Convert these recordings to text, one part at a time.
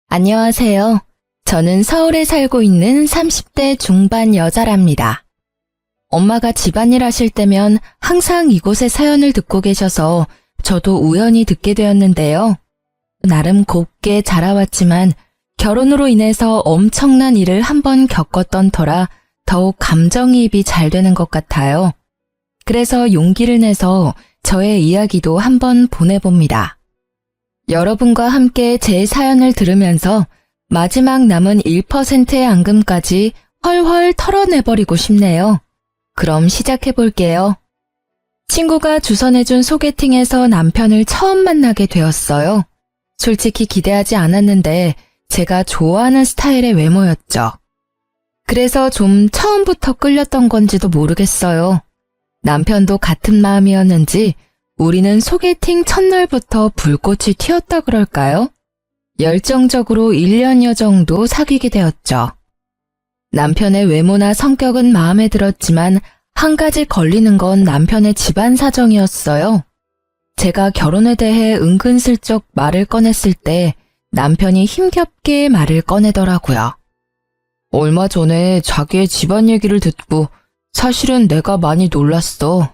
안녕하세요. 저는 서울에 살고 있는 30대 중반 여자랍니다. 엄마가 집안일 하실 때면 항상 이곳의 사연을 듣고 계셔서 저도 우연히 듣게 되었는데요. 나름 곱게 자라왔지만 결혼으로 인해서 엄청난 일을 한번 겪었던 터라 더욱 감정이입이 잘 되는 것 같아요. 그래서 용기를 내서 저의 이야기도 한번 보내봅니다. 여러분과 함께 제 사연을 들으면서 마지막 남은 1%의 앙금까지 헐헐 털어내버리고 싶네요. 그럼 시작해볼게요. 친구가 주선해준 소개팅에서 남편을 처음 만나게 되었어요. 솔직히 기대하지 않았는데 제가 좋아하는 스타일의 외모였죠. 그래서 좀 처음부터 끌렸던 건지도 모르겠어요. 남편도 같은 마음이었는지 우리는 소개팅 첫날부터 불꽃이 튀었다 그럴까요? 열정적으로 1년여 정도 사귀게 되었죠. 남편의 외모나 성격은 마음에 들었지만 한 가지 걸리는 건 남편의 집안 사정이었어요. 제가 결혼에 대해 은근슬쩍 말을 꺼냈을 때 남편이 힘겹게 말을 꺼내더라고요. 얼마 전에 자기의 집안 얘기를 듣고 사실은 내가 많이 놀랐어.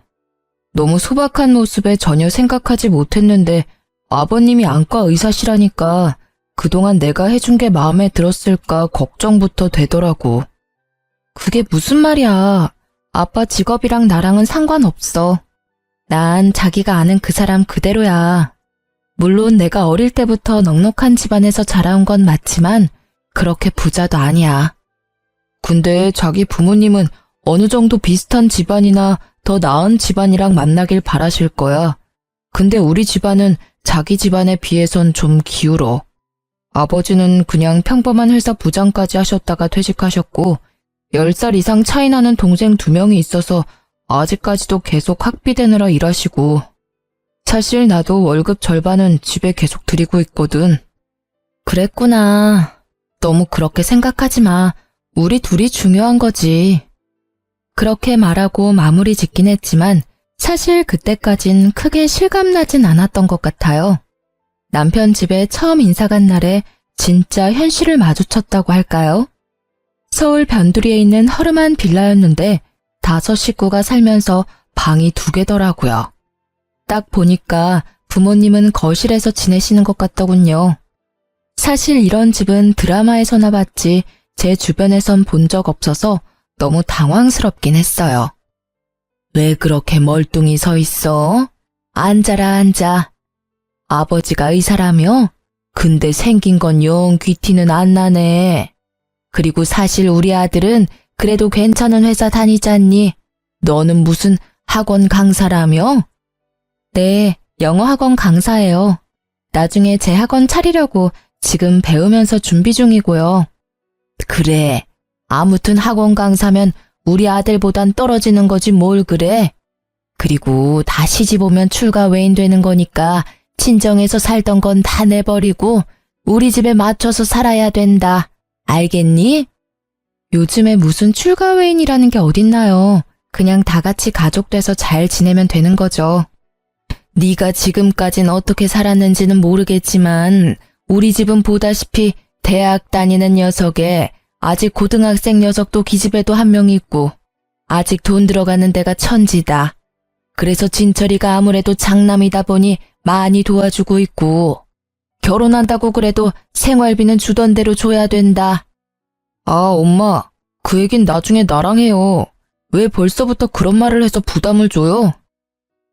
너무 소박한 모습에 전혀 생각하지 못했는데 아버님이 안과 의사시라니까 그동안 내가 해준 게 마음에 들었을까 걱정부터 되더라고. 그게 무슨 말이야. 아빠 직업이랑 나랑은 상관없어. 난 자기가 아는 그 사람 그대로야. 물론 내가 어릴 때부터 넉넉한 집안에서 자라온 건 맞지만 그렇게 부자도 아니야. 근데 자기 부모님은 어느 정도 비슷한 집안이나 더 나은 집안이랑 만나길 바라실 거야. 근데 우리 집안은 자기 집안에 비해선 좀 기울어. 아버지는 그냥 평범한 회사 부장까지 하셨다가 퇴직하셨고 10살 이상 차이 나는 동생 2명이 있어서 아직까지도 계속 학비대느라 일하시고 사실 나도 월급 절반은 집에 계속 드리고 있거든. 그랬구나. 너무 그렇게 생각하지 마. 우리 둘이 중요한 거지. 그렇게 말하고 마무리 짓긴 했지만 사실 그때까진 크게 실감나진 않았던 것 같아요. 남편 집에 처음 인사 간 날에 진짜 현실을 마주쳤다고 할까요? 서울 변두리에 있는 허름한 빌라였는데 5 식구가 살면서 방이 2개더라고요. 딱 보니까 부모님은 거실에서 지내시는 것 같더군요. 사실 이런 집은 드라마에서나 봤지 제 주변에선 본 적 없어서 너무 당황스럽긴 했어요. 왜 그렇게 멀뚱히 서 있어? 앉아라 앉아. 아버지가 의사라며? 근데 생긴 건 영 귀티는 안 나네. 그리고 사실 우리 아들은 그래도 괜찮은 회사 다니잖니. 너는 무슨 학원 강사라며? 네, 영어 학원 강사예요. 나중에 제 학원 차리려고 지금 배우면서 준비 중이고요. 그래. 아무튼 학원 강사면 우리 아들보단 떨어지는 거지 뭘 그래. 그리고 다 시집 오면 출가 외인 되는 거니까 친정에서 살던 건 다 내버리고 우리 집에 맞춰서 살아야 된다. 알겠니? 요즘에 무슨 출가 외인이라는 게 어딨나요. 그냥 다 같이 가족 돼서 잘 지내면 되는 거죠. 네가 지금까진 어떻게 살았는지는 모르겠지만 우리 집은 보다시피 대학 다니는 녀석에 아직 고등학생 녀석도 기집애도 1명 있고 아직 돈 들어가는 데가 천지다. 그래서 진철이가 아무래도 장남이다 보니 많이 도와주고 있고 결혼한다고 그래도 생활비는 주던 대로 줘야 된다. 아, 엄마, 그 얘긴 나중에 나랑 해요. 왜 벌써부터 그런 말을 해서 부담을 줘요?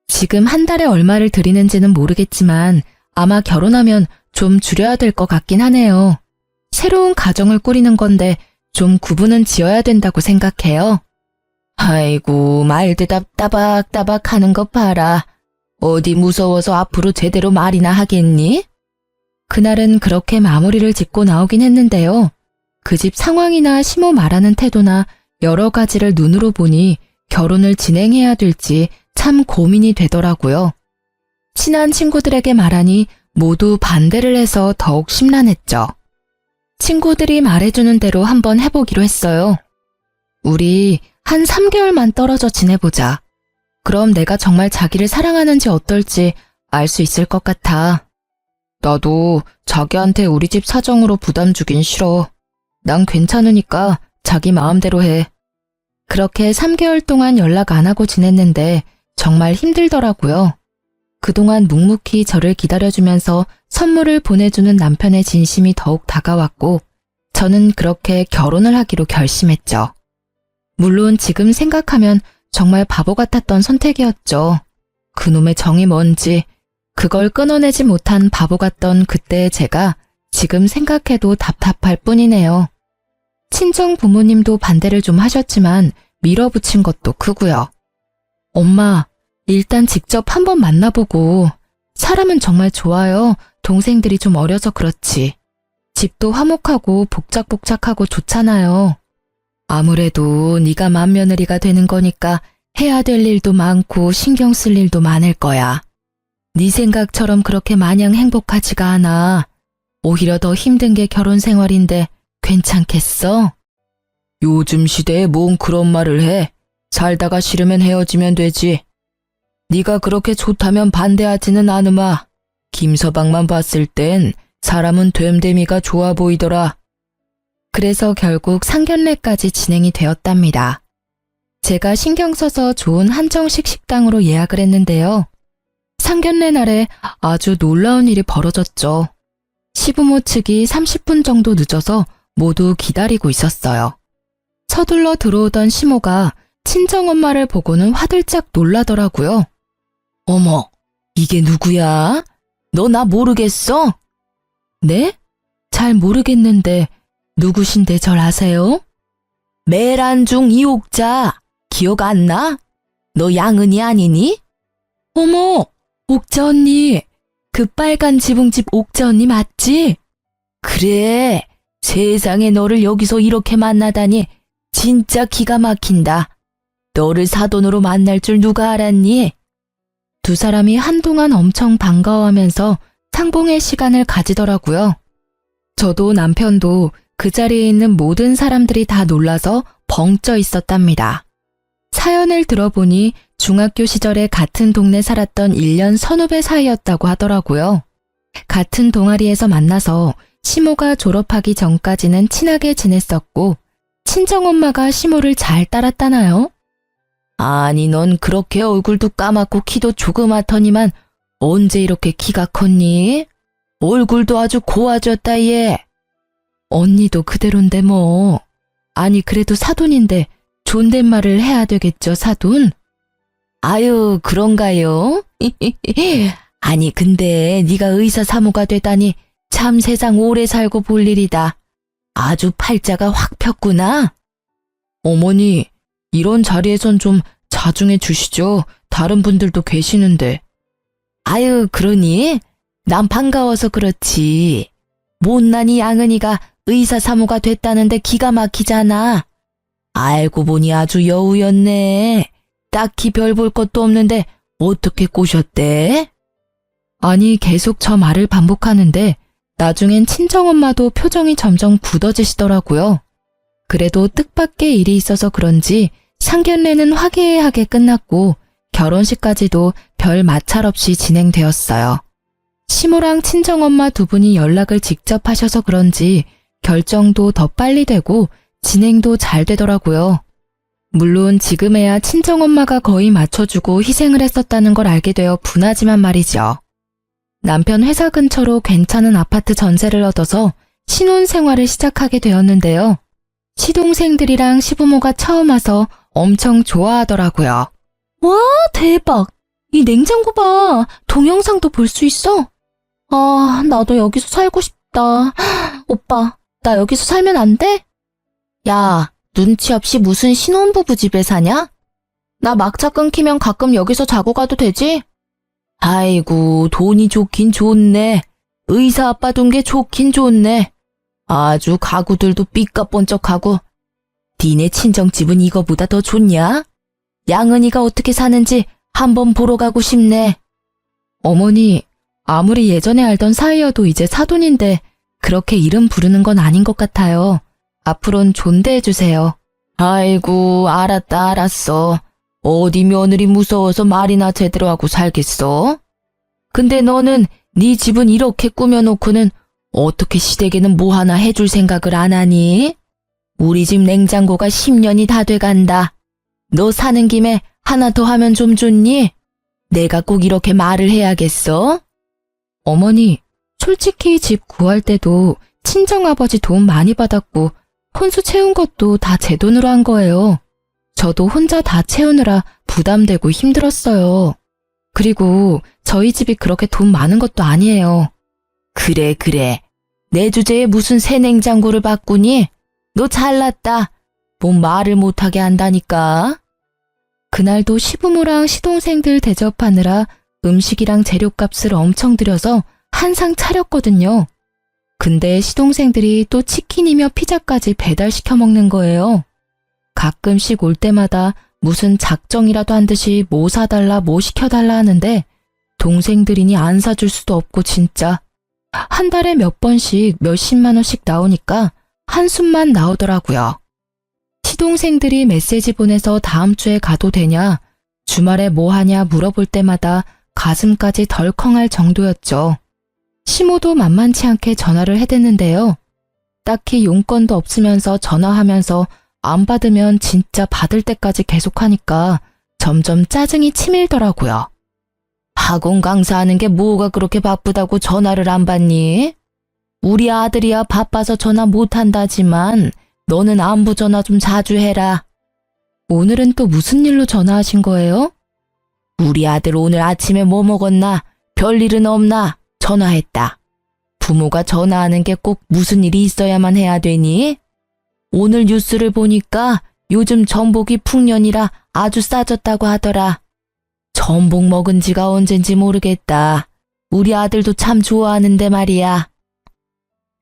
지금 한 달에 얼마를 드리는지는 모르겠지만 아마 결혼하면 좀 줄여야 될 것 같긴 하네요. 새로운 가정을 꾸리는 건데 좀 구분은 지어야 된다고 생각해요. 아이고, 말대답 따박따박 하는 거 봐라. 어디 무서워서 앞으로 제대로 말이나 하겠니? 그날은 그렇게 마무리를 짓고 나오긴 했는데요. 그 집 상황이나 시모 말하는 태도나 여러 가지를 눈으로 보니 결혼을 진행해야 될지 참 고민이 되더라고요. 친한 친구들에게 말하니 모두 반대를 해서 더욱 심란했죠. 친구들이 말해주는 대로 한번 해보기로 했어요. 우리 한 3개월만 떨어져 지내보자. 그럼 내가 정말 자기를 사랑하는지 어떨지 알 수 있을 것 같아. 나도 자기한테 우리 집 사정으로 부담 주긴 싫어. 난 괜찮으니까 자기 마음대로 해. 그렇게 3개월 동안 연락 안 하고 지냈는데 정말 힘들더라고요. 그동안 묵묵히 저를 기다려주면서 선물을 보내주는 남편의 진심이 더욱 다가왔고 저는 그렇게 결혼을 하기로 결심했죠. 물론 지금 생각하면 정말 바보 같았던 선택이었죠. 그놈의 정이 뭔지 그걸 끊어내지 못한 바보 같던 그때의 제가 지금 생각해도 답답할 뿐이네요. 친정 부모님도 반대를 좀 하셨지만 밀어붙인 것도 크고요. 엄마, 일단 직접 한번 만나보고 사람은 정말 좋아요. 동생들이 좀 어려서 그렇지. 집도 화목하고 복작복작하고 좋잖아요. 아무래도 네가 맏며느리가 되는 거니까 해야 될 일도 많고 신경 쓸 일도 많을 거야. 네 생각처럼 그렇게 마냥 행복하지가 않아. 오히려 더 힘든 게 결혼 생활인데 괜찮겠어? 요즘 시대에 뭔 그런 말을 해. 살다가 싫으면 헤어지면 되지. 네가 그렇게 좋다면 반대하지는 않으마. 김서방만 봤을 땐 사람은 됨됨이가 좋아 보이더라. 그래서 결국 상견례까지 진행이 되었답니다. 제가 신경 써서 좋은 한정식 식당으로 예약을 했는데요. 상견례 날에 아주 놀라운 일이 벌어졌죠. 시부모 측이 30분 정도 늦어서 모두 기다리고 있었어요. 서둘러 들어오던 시모가 친정엄마를 보고는 화들짝 놀라더라고요. 어머, 이게 누구야? 너 나 모르겠어? 네? 잘 모르겠는데 누구신데 절 아세요? 매란중 이옥자, 기억 안 나? 너 양은이 아니니? 어머, 옥자 언니, 그 빨간 지붕집 옥자 언니 맞지? 그래, 세상에 너를 여기서 이렇게 만나다니 진짜 기가 막힌다. 너를 사돈으로 만날 줄 누가 알았니? 두 사람이 한동안 엄청 반가워하면서 상봉의 시간을 가지더라고요. 저도 남편도 그 자리에 있는 모든 사람들이 다 놀라서 벙쪄 있었답니다. 사연을 들어보니 중학교 시절에 같은 동네 살았던 1년 선후배 사이였다고 하더라고요. 같은 동아리에서 만나서 시모가 졸업하기 전까지는 친하게 지냈었고 친정엄마가 시모를 잘 따랐다나요? 아니 넌 그렇게 얼굴도 까맣고 키도 조그맣더니만 언제 이렇게 키가 컸니? 얼굴도 아주 고와졌다 얘. 언니도 그대로인데 뭐. 아니 그래도 사돈인데 존댓말을 해야 되겠죠 사돈? 아유 그런가요? 아니 근데 네가 의사 사모가 되다니 참 세상 오래 살고 볼 일이다. 아주 팔자가 확 폈구나. 어머니 이런 자리에선 좀 자중해 주시죠. 다른 분들도 계시는데. 아유 그러니? 난 반가워서 그렇지. 못난이 양은이가 의사 사모가 됐다는데 기가 막히잖아. 알고 보니 아주 여우였네. 딱히 별 볼 것도 없는데 어떻게 꼬셨대? 아니 계속 저 말을 반복하는데 나중엔 친정엄마도 표정이 점점 굳어지시더라고요. 그래도 뜻밖의 일이 있어서 그런지 상견례는 화기애애하게 끝났고 결혼식까지도 별 마찰 없이 진행되었어요. 시모랑 친정엄마 두 분이 연락을 직접 하셔서 그런지 결정도 더 빨리 되고 진행도 잘 되더라고요. 물론 지금에야 친정엄마가 거의 맞춰주고 희생을 했었다는 걸 알게 되어 분하지만 말이죠. 남편 회사 근처로 괜찮은 아파트 전세를 얻어서 신혼생활을 시작하게 되었는데요. 시동생들이랑 시부모가 처음 와서 엄청 좋아하더라고요. 와, 대박! 이 냉장고 봐! 동영상도 볼 수 있어? 아, 나도 여기서 살고 싶다. 오빠, 나 여기서 살면 안 돼? 야, 눈치 없이 무슨 신혼부부 집에 사냐? 나 막차 끊기면 가끔 여기서 자고 가도 되지? 아이고, 돈이 좋긴 좋네. 의사 아빠 둔 게 좋긴 좋네. 아주 가구들도 삐까번쩍하고. 니네 친정집은 이거보다 더 좋냐? 양은이가 어떻게 사는지 한번 보러 가고 싶네. 어머니, 아무리 예전에 알던 사이여도 이제 사돈인데 그렇게 이름 부르는 건 아닌 것 같아요. 앞으론 존대해주세요. 아이고, 알았다, 알았어. 어디 며느리 무서워서 말이나 제대로 하고 살겠어? 근데 너는 네 집은 이렇게 꾸며놓고는 어떻게 시댁에는 뭐 하나 해줄 생각을 안 하니? 우리 집 냉장고가 10년이 다 돼간다. 너 사는 김에 하나 더 하면 좀 좋니? 내가 꼭 이렇게 말을 해야겠어? 어머니, 솔직히 집 구할 때도 친정아버지 도움 많이 받았고 혼수 채운 것도 다 제 돈으로 한 거예요. 저도 혼자 다 채우느라 부담되고 힘들었어요. 그리고 저희 집이 그렇게 돈 많은 것도 아니에요. 그래. 내 주제에 무슨 새 냉장고를 바꾸니? 너 잘났다. 뭔 말을 못하게 한다니까. 그날도 시부모랑 시동생들 대접하느라 음식이랑 재료값을 엄청 들여서 한상 차렸거든요. 근데 시동생들이 또 치킨이며 피자까지 배달시켜 먹는 거예요. 가끔씩 올 때마다 무슨 작정이라도 한 듯이 뭐 사달라 뭐 시켜달라 하는데 동생들이니 안 사줄 수도 없고 진짜. 한 달에 몇 번씩 몇십만 원씩 나오니까 한숨만 나오더라고요. 시동생들이 메시지 보내서 다음 주에 가도 되냐, 주말에 뭐 하냐 물어볼 때마다 가슴까지 덜컹할 정도였죠. 시모도 만만치 않게 전화를 해댔는데요. 딱히 용건도 없으면서 전화하면서 안 받으면 진짜 받을 때까지 계속하니까 점점 짜증이 치밀더라고요. 학원 강사하는 게 뭐가 그렇게 바쁘다고 전화를 안 받니? 우리 아들이야 바빠서 전화 못한다지만 너는 안부 전화 좀 자주 해라. 오늘은 또 무슨 일로 전화하신 거예요? 우리 아들 오늘 아침에 뭐 먹었나? 별일은 없나? 전화했다. 부모가 전화하는 게 꼭 무슨 일이 있어야만 해야 되니? 오늘 뉴스를 보니까 요즘 전복이 풍년이라 아주 싸졌다고 하더라. 전복 먹은 지가 언젠지 모르겠다. 우리 아들도 참 좋아하는데 말이야.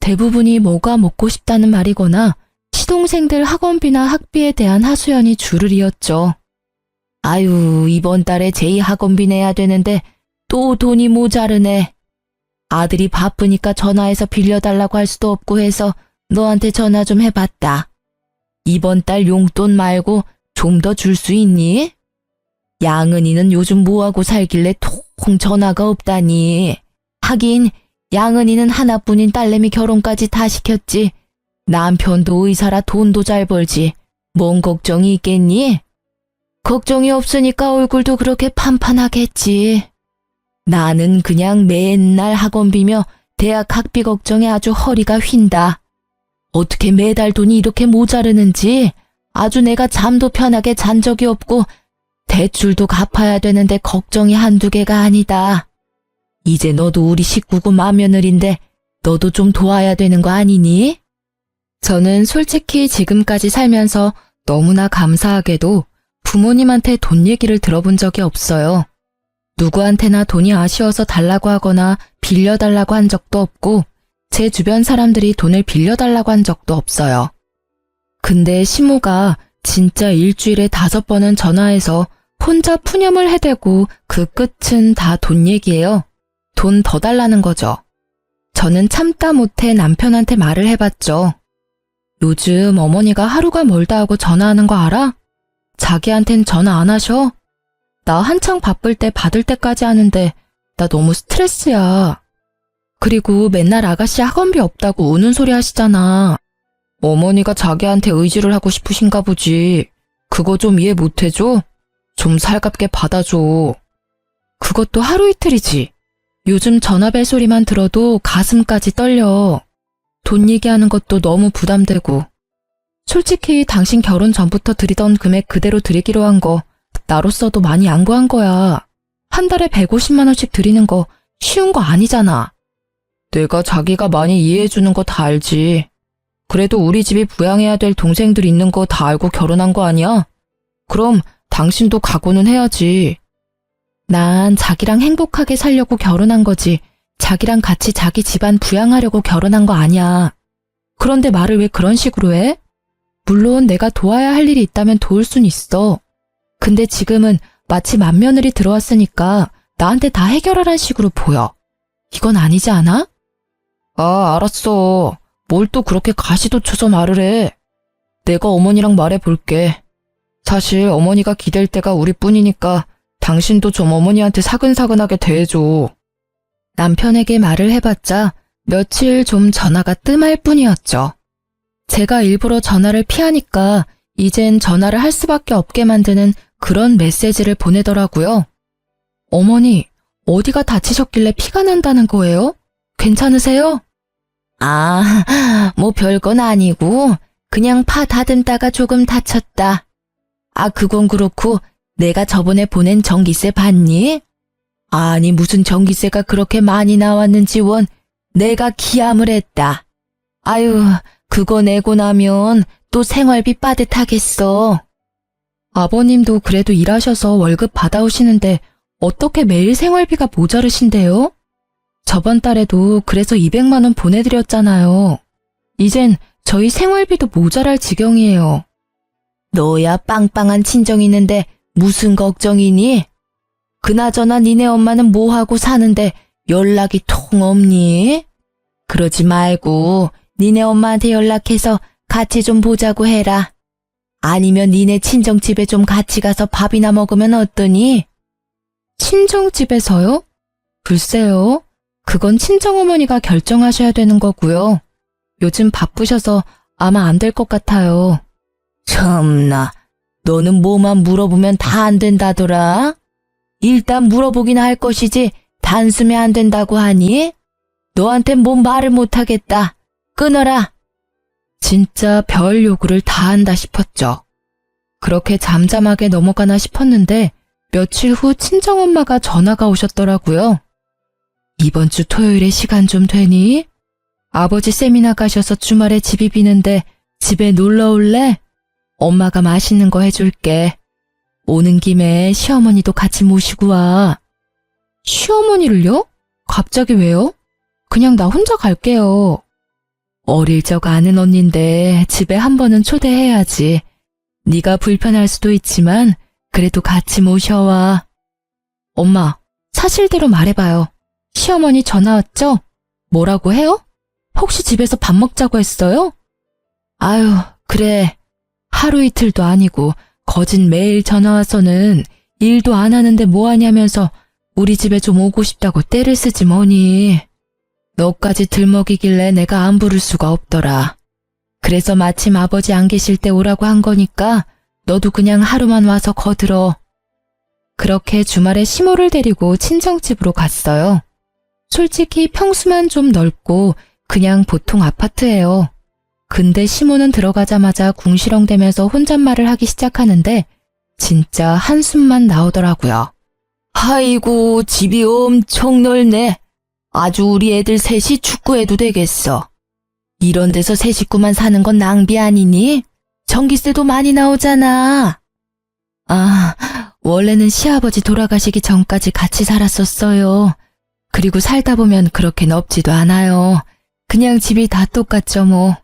대부분이 뭐가 먹고 싶다는 말이거나 시동생들 학원비나 학비에 대한 하소연이 줄을 이었죠. 아유, 이번 달에 제2 학원비 내야 되는데 또 돈이 모자르네. 아들이 바쁘니까 전화해서 빌려달라고 할 수도 없고 해서 너한테 전화 좀 해봤다. 이번 달 용돈 말고 좀 더 줄 수 있니? 양은이는 요즘 뭐하고 살길래 통 전화가 없다니. 하긴 양은이는 하나뿐인 딸내미 결혼까지 다 시켰지. 남편도 의사라 돈도 잘 벌지. 뭔 걱정이 있겠니? 걱정이 없으니까 얼굴도 그렇게 판판하겠지. 나는 그냥 맨날 학원비며 대학 학비 걱정에 아주 허리가 휜다. 어떻게 매달 돈이 이렇게 모자르는지 아주 내가 잠도 편하게 잔 적이 없고 대출도 갚아야 되는데 걱정이 한두 개가 아니다. 이제 너도 우리 식구고 맏며느리인데 너도 좀 도와야 되는 거 아니니? 저는 솔직히 지금까지 살면서 너무나 감사하게도 부모님한테 돈 얘기를 들어본 적이 없어요. 누구한테나 돈이 아쉬워서 달라고 하거나 빌려달라고 한 적도 없고 제 주변 사람들이 돈을 빌려달라고 한 적도 없어요. 근데 시모가 진짜 일주일에 5번은 전화해서 혼자 푸념을 해대고 그 끝은 다 돈 얘기예요. 돈 더 달라는 거죠. 저는 참다 못해 남편한테 말을 해봤죠. 요즘 어머니가 하루가 멀다 하고 전화하는 거 알아? 자기한텐 전화 안 하셔? 나 한창 바쁠 때 받을 때까지 하는데 나 너무 스트레스야. 그리고 맨날 아가씨 학원비 없다고 우는 소리 하시잖아. 어머니가 자기한테 의지를 하고 싶으신가 보지. 그거 좀 이해 못 해줘? 좀 살갑게 받아줘. 그것도 하루 이틀이지. 요즘 전화벨 소리만 들어도 가슴까지 떨려. 돈 얘기하는 것도 너무 부담되고. 솔직히 당신 결혼 전부터 드리던 금액 그대로 드리기로 한 거 나로서도 많이 양보한 거야. 한 달에 150만 원씩 드리는 거 쉬운 거 아니잖아. 내가 자기가 많이 이해해주는 거 다 알지. 그래도 우리 집이 부양해야 될 동생들 있는 거 다 알고 결혼한 거 아니야? 그럼 당신도 각오는 해야지. 난 자기랑 행복하게 살려고 결혼한 거지 자기랑 같이 자기 집안 부양하려고 결혼한 거 아니야. 그런데 말을 왜 그런 식으로 해? 물론 내가 도와야 할 일이 있다면 도울 순 있어. 근데 지금은 마치 맏며느리 들어왔으니까 나한테 다 해결하란 식으로 보여. 이건 아니지 않아? 아, 알았어. 뭘 또 그렇게 가시도쳐서 말을 해. 내가 어머니랑 말해볼게. 사실 어머니가 기댈 때가 우리뿐이니까 당신도 좀 어머니한테 사근사근하게 대해줘. 남편에게 말을 해봤자 며칠 좀 전화가 뜸할 뿐이었죠. 제가 일부러 전화를 피하니까 이젠 전화를 할 수밖에 없게 만드는 그런 메시지를 보내더라고요. 어머니, 어디가 다치셨길래 피가 난다는 거예요? 괜찮으세요? 아, 뭐 별건 아니고 그냥 파 다듬다가 조금 다쳤다. 아, 그건 그렇고 내가 저번에 보낸 전기세 봤니? 아니, 무슨 전기세가 그렇게 많이 나왔는지 원 내가 기함을 했다. 아유, 그거 내고 나면 또 생활비 빠듯하겠어. 아버님도 그래도 일하셔서 월급 받아오시는데 어떻게 매일 생활비가 모자르신데요? 저번 달에도 그래서 200만 원 보내드렸잖아요. 이젠 저희 생활비도 모자랄 지경이에요. 너야 빵빵한 친정 있는데 무슨 걱정이니? 그나저나 니네 엄마는 뭐하고 사는데 연락이 통 없니? 그러지 말고 니네 엄마한테 연락해서 같이 좀 보자고 해라. 아니면 니네 친정집에 좀 같이 가서 밥이나 먹으면 어떠니? 친정집에서요? 글쎄요. 그건 친정어머니가 결정하셔야 되는 거고요. 요즘 바쁘셔서 아마 안 될 것 같아요. 참나, 너는 뭐만 물어보면 다 안 된다더라? 일단 물어보긴 할 것이지 단숨에 안 된다고 하니? 너한텐 뭔 말을 못하겠다. 끊어라. 진짜 별 요구를 다 한다 싶었죠. 그렇게 잠잠하게 넘어가나 싶었는데 며칠 후 친정엄마가 전화가 오셨더라고요. 이번 주 토요일에 시간 좀 되니? 아버지 세미나 가셔서 주말에 집이 비는데 집에 놀러 올래? 엄마가 맛있는 거 해줄게. 오는 김에 시어머니도 같이 모시고 와. 시어머니를요? 갑자기 왜요? 그냥 나 혼자 갈게요. 어릴 적 아는 언니인데 집에 한 번은 초대해야지. 네가 불편할 수도 있지만 그래도 같이 모셔와. 엄마, 사실대로 말해봐요. 시어머니 전화 왔죠? 뭐라고 해요? 혹시 집에서 밥 먹자고 했어요? 아유, 그래. 하루 이틀도 아니고 거짓 매일 전화 와서는 일도 안 하는데 뭐 하냐면서 우리 집에 좀 오고 싶다고 떼를 쓰지 뭐니. 너까지 들먹이길래 내가 안 부를 수가 없더라. 그래서 마침 아버지 안 계실 때 오라고 한 거니까 너도 그냥 하루만 와서 거들어. 그렇게 주말에 시모를 데리고 친정집으로 갔어요. 솔직히 평수만 좀 넓고 그냥 보통 아파트예요. 근데 시모는 들어가자마자 궁시렁대면서 혼잣말을 하기 시작하는데 진짜 한숨만 나오더라고요. 아이고, 집이 엄청 넓네. 아주 우리 애들 셋이 축구해도 되겠어. 이런 데서 세 식구만 사는 건 낭비 아니니? 전기세도 많이 나오잖아. 아, 원래는 시아버지 돌아가시기 전까지 같이 살았었어요. 그리고 살다 보면 그렇게 넓지도 않아요. 그냥 집이 다 똑같죠 뭐.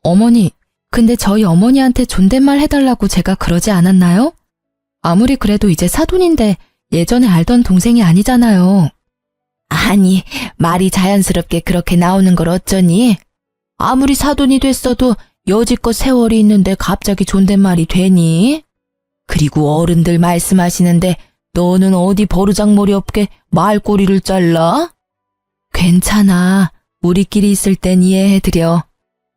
어머니, 근데 저희 어머니한테 존댓말 해달라고 제가 그러지 않았나요? 아무리 그래도 이제 사돈인데 예전에 알던 동생이 아니잖아요. 아니, 말이 자연스럽게 그렇게 나오는 걸 어쩌니? 아무리 사돈이 됐어도 여지껏 세월이 있는데 갑자기 존댓말이 되니? 그리고 어른들 말씀하시는데 너는 어디 버르장머리 없게 말꼬리를 잘라? 괜찮아. 우리끼리 있을 땐 이해해드려.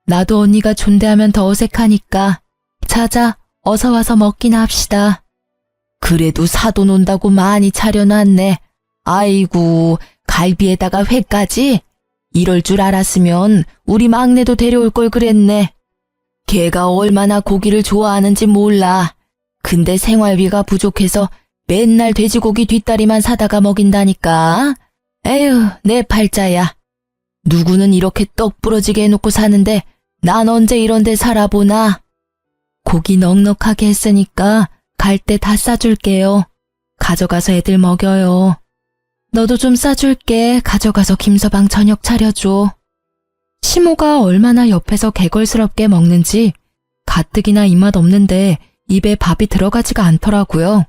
나도 언니가 존대하면 더 어색하니까. 자자, 어서 와서 먹기나 합시다. 그래도 사돈 온다고 많이 차려놨네. 아이고, 갈비에다가 회까지? 이럴 줄 알았으면 우리 막내도 데려올 걸 그랬네. 걔가 얼마나 고기를 좋아하는지 몰라. 근데 생활비가 부족해서 맨날 돼지고기 뒷다리만 사다가 먹인다니까. 에휴, 내 팔자야. 누구는 이렇게 떡 부러지게 해놓고 사는데 난 언제 이런 데 살아보나. 고기 넉넉하게 했으니까 갈 때 다 싸줄게요. 가져가서 애들 먹여요. 너도 좀 싸줄게. 가져가서 김서방 저녁 차려줘. 시모가 얼마나 옆에서 개걸스럽게 먹는지 가뜩이나 입맛 없는데 입에 밥이 들어가지가 않더라고요.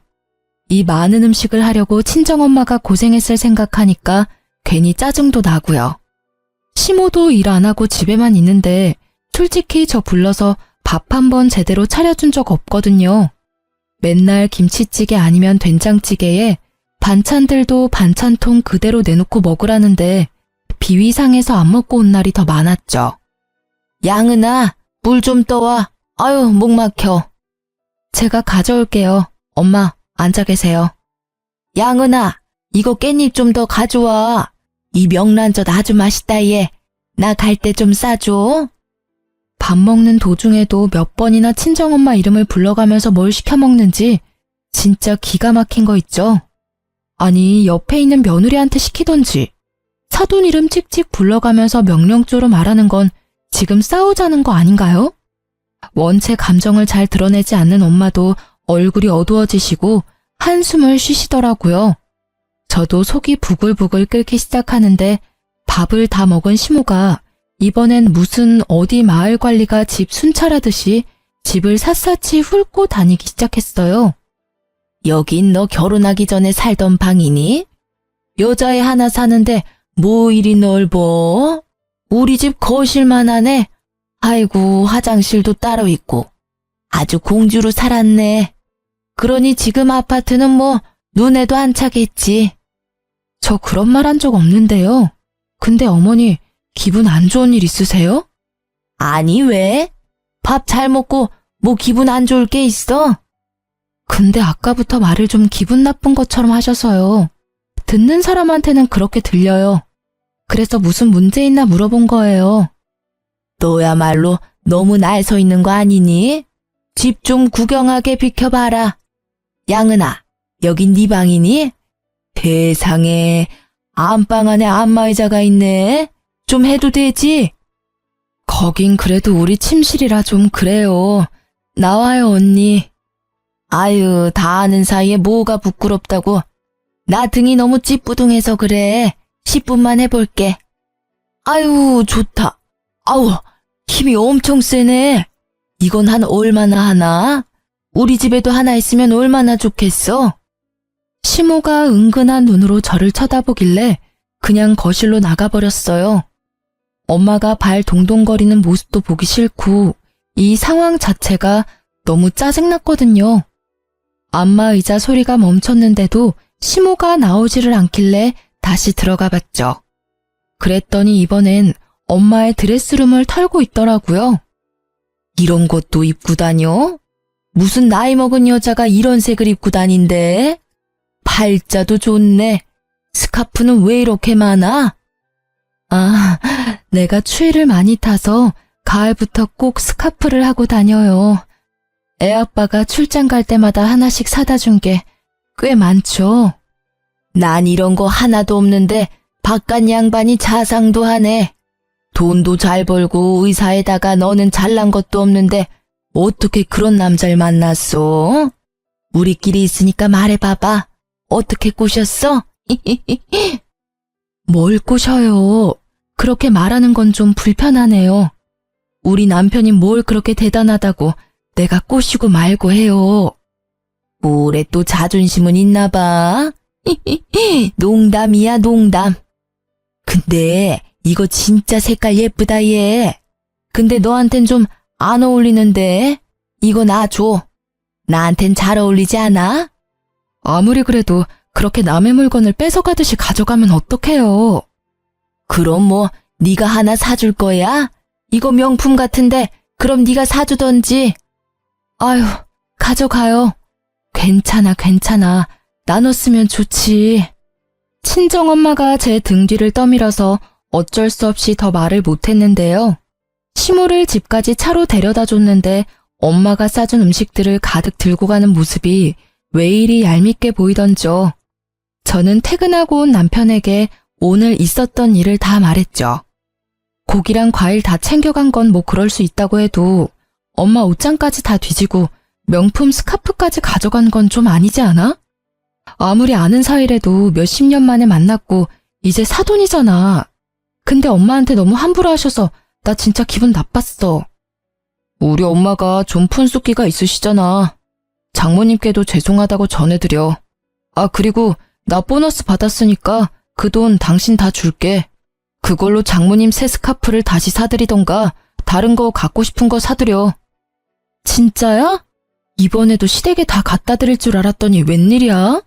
이 많은 음식을 하려고 친정엄마가 고생했을 생각하니까 괜히 짜증도 나고요. 시모도 일 안 하고 집에만 있는데 솔직히 저 불러서 밥 한 번 제대로 차려준 적 없거든요. 맨날 김치찌개 아니면 된장찌개에 반찬들도 반찬통 그대로 내놓고 먹으라는데 비위상해서 안 먹고 온 날이 더 많았죠. 양은아, 물 좀 떠와. 아유, 목 막혀. 제가 가져올게요. 엄마, 앉아 계세요. 양은아, 이거 깻잎 좀 더 가져와. 이 명란젓 아주 맛있다 얘. 나 갈 때 좀 싸줘. 밥 먹는 도중에도 몇 번이나 친정엄마 이름을 불러가면서 뭘 시켜 먹는지 진짜 기가 막힌 거 있죠? 아니, 옆에 있는 며느리한테 시키던지 사돈 이름 찍찍 불러가면서 명령조로 말하는 건 지금 싸우자는 거 아닌가요? 원체 감정을 잘 드러내지 않는 엄마도 얼굴이 어두워지시고 한숨을 쉬시더라고요. 저도 속이 부글부글 끓기 시작하는데 밥을 다 먹은 시모가 이번엔 무슨 어디 마을 관리가 집 순찰하듯이 집을 샅샅이 훑고 다니기 시작했어요. 여긴 너 결혼하기 전에 살던 방이니? 여자애 하나 사는데 뭐 이리 넓어? 우리 집 거실만 하네. 아이고, 화장실도 따로 있고. 아주 공주로 살았네. 그러니 지금 아파트는 뭐 눈에도 안 차겠지. 저 그런 말 한 적 없는데요. 근데 어머니, 기분 안 좋은 일 있으세요? 아니, 왜? 밥 잘 먹고 뭐 기분 안 좋을 게 있어? 근데 아까부터 말을 좀 기분 나쁜 것처럼 하셔서요. 듣는 사람한테는 그렇게 들려요. 그래서 무슨 문제 있나 물어본 거예요. 너야말로 너무 날 서 있는 거 아니니? 집 좀 구경하게 비켜봐라. 양은아, 여긴 네 방이니? 세상에, 안방 안에 안마의자가 있네. 좀 해도 되지? 거긴 그래도 우리 침실이라 좀 그래요. 나와요, 언니. 아유, 다 아는 사이에 뭐가 부끄럽다고. 나 등이 너무 찌뿌둥해서 그래. 10분만 해볼게. 아유, 좋다. 아우, 힘이 엄청 세네. 이건 한 얼마나 하나? 우리 집에도 하나 있으면 얼마나 좋겠어? 시모가 은근한 눈으로 저를 쳐다보길래 그냥 거실로 나가버렸어요. 엄마가 발 동동거리는 모습도 보기 싫고 이 상황 자체가 너무 짜증났거든요. 안마의자 소리가 멈췄는데도 시모가 나오지를 않길래 다시 들어가 봤죠. 그랬더니 이번엔 엄마의 드레스룸을 털고 있더라고요. 이런 것도 입고 다녀? 무슨 나이 먹은 여자가 이런 색을 입고 다닌대? 팔자도 좋네. 스카프는 왜 이렇게 많아? 아, 내가 추위를 많이 타서 가을부터 꼭 스카프를 하고 다녀요. 애아빠가 출장 갈 때마다 하나씩 사다 준 게 꽤 많죠. 난 이런 거 하나도 없는데 바깥 양반이 자상도 하네. 돈도 잘 벌고 의사에다가 너는 잘난 것도 없는데 어떻게 그런 남자를 만났어? 우리끼리 있으니까 말해봐봐. 어떻게 꼬셨어? 뭘 꼬셔요? 그렇게 말하는 건 좀 불편하네요. 우리 남편이 뭘 그렇게 대단하다고 내가 꼬시고 말고 해요. 올해 또 자존심은 있나 봐. 농담이야, 농담. 근데 이거 진짜 색깔 예쁘다 얘. 근데 너한텐 좀 안 어울리는데. 이거 나 줘. 나한텐 잘 어울리지 않아? 아무리 그래도 그렇게 남의 물건을 뺏어가듯이 가져가면 어떡해요. 그럼 뭐 네가 하나 사줄 거야? 이거 명품 같은데 그럼 네가 사주던지. 아유, 가져가요. 괜찮아, 괜찮아. 나눴으면 좋지. 친정엄마가 제 등 뒤를 떠밀어서 어쩔 수 없이 더 말을 못했는데요. 시모를 집까지 차로 데려다 줬는데 엄마가 싸준 음식들을 가득 들고 가는 모습이 왜 이리 얄밉게 보이던죠. 저는 퇴근하고 온 남편에게 오늘 있었던 일을 다 말했죠. 고기랑 과일 다 챙겨간 건 뭐 그럴 수 있다고 해도 엄마 옷장까지 다 뒤지고 명품 스카프까지 가져간 건 좀 아니지 않아? 아무리 아는 사이래도 몇십 년 만에 만났고 이제 사돈이잖아. 근데 엄마한테 너무 함부로 하셔서 나 진짜 기분 나빴어. 우리 엄마가 좀 푼숙기가 있으시잖아. 장모님께도 죄송하다고 전해드려. 아, 그리고 나 보너스 받았으니까 그 돈 당신 다 줄게. 그걸로 장모님 새 스카프를 다시 사드리던가 다른 거 갖고 싶은 거 사드려. 진짜야? 이번에도 시댁에 다 갖다 드릴 줄 알았더니 웬일이야?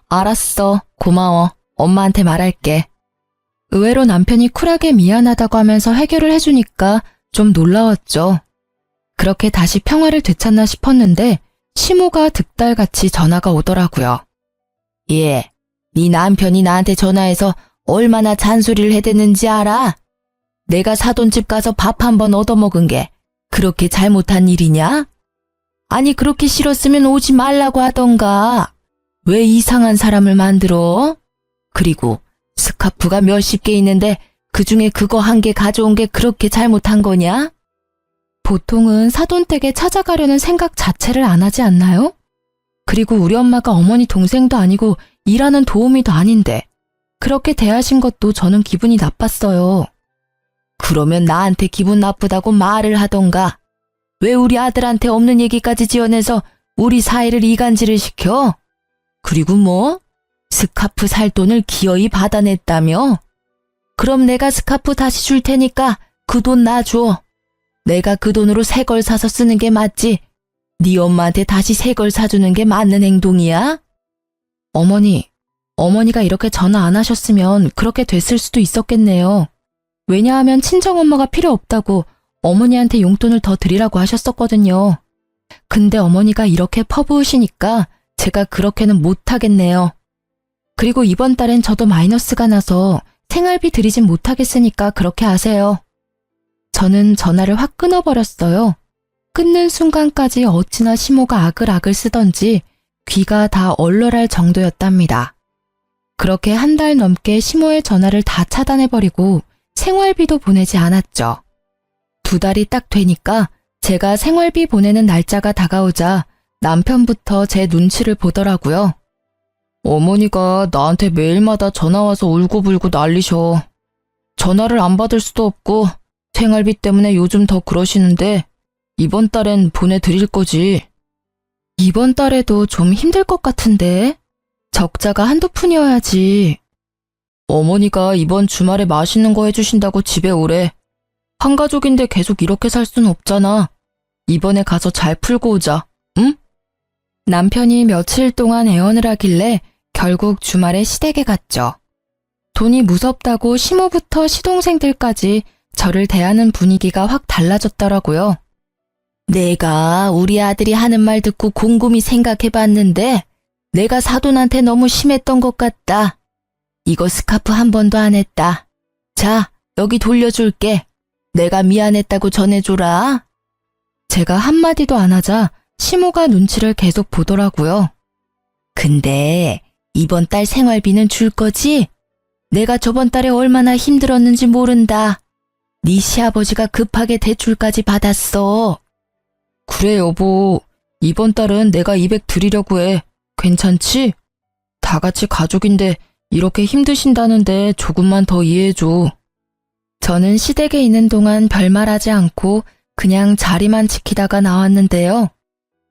알았어. 고마워. 엄마한테 말할게. 의외로 남편이 쿨하게 미안하다고 하면서 해결을 해주니까 좀 놀라웠죠. 그렇게 다시 평화를 되찾나 싶었는데 시모가 득달같이 전화가 오더라고요. 예, 네 남편이 나한테 전화해서 얼마나 잔소리를 해댔는지 알아? 내가 사돈집 가서 밥 한 번 얻어먹은 게 그렇게 잘못한 일이냐? 아니 그렇게 싫었으면 오지 말라고 하던가. 왜 이상한 사람을 만들어? 그리고 스카프가 몇십 개 있는데 그중에 그거 한 개 가져온 게 그렇게 잘못한 거냐? 보통은 사돈댁에 찾아가려는 생각 자체를 안 하지 않나요? 그리고 우리 엄마가 어머니 동생도 아니고 일하는 도우미도 아닌데 그렇게 대하신 것도 저는 기분이 나빴어요. 그러면 나한테 기분 나쁘다고 말을 하던가. 왜 우리 아들한테 없는 얘기까지 지어내서 우리 사이를 이간질을 시켜? 그리고 뭐? 스카프 살 돈을 기어이 받아냈다며? 그럼 내가 스카프 다시 줄 테니까 그 돈 놔줘. 내가 그 돈으로 새 걸 사서 쓰는 게 맞지. 네 엄마한테 다시 새 걸 사주는 게 맞는 행동이야? 어머니가 이렇게 전화 안 하셨으면 그렇게 됐을 수도 있었겠네요. 왜냐하면 친정엄마가 필요 없다고 어머니한테 용돈을 더 드리라고 하셨었거든요. 근데 어머니가 이렇게 퍼부으시니까 제가 그렇게는 못하겠네요. 그리고 이번 달엔 저도 마이너스가 나서 생활비 드리진 못하겠으니까 그렇게 하세요. 저는 전화를 확 끊어버렸어요. 끊는 순간까지 어찌나 시모가 아글아글 쓰던지 귀가 다 얼얼할 정도였답니다. 그렇게 한 달 넘게 시모의 전화를 다 차단해버리고 생활비도 보내지 않았죠. 2달이 딱 되니까 제가 생활비 보내는 날짜가 다가오자 남편부터 제 눈치를 보더라고요. 어머니가 나한테 매일마다 전화와서 울고불고 난리셔. 전화를 안 받을 수도 없고 생활비 때문에 요즘 더 그러시는데 이번 달엔 보내드릴 거지. 이번 달에도 좀 힘들 것 같은데? 적자가 한두 푼이어야지. 어머니가 이번 주말에 맛있는 거 해주신다고 집에 오래. 한 가족인데 계속 이렇게 살 순 없잖아. 이번에 가서 잘 풀고 오자, 응? 남편이 며칠 동안 애원을 하길래 결국 주말에 시댁에 갔죠. 돈이 무섭다고 시모부터 시동생들까지 저를 대하는 분위기가 확 달라졌더라고요. 내가 우리 아들이 하는 말 듣고 곰곰이 생각해봤는데 내가 사돈한테 너무 심했던 것 같다. 이거 스카프 한 번도 안 했다. 자, 여기 돌려줄게. 내가 미안했다고 전해줘라. 제가 한마디도 안 하자 시모가 눈치를 계속 보더라고요. 근데 이번 달 생활비는 줄 거지? 내가 저번 달에 얼마나 힘들었는지 모른다. 네 시아버지가 급하게 대출까지 받았어. 그래 여보, 이번 달은 내가 200 드리려고 해. 괜찮지? 다 같이 가족인데 이렇게 힘드신다는데 조금만 더 이해해줘. 저는 시댁에 있는 동안 별말하지 않고 그냥 자리만 지키다가 나왔는데요.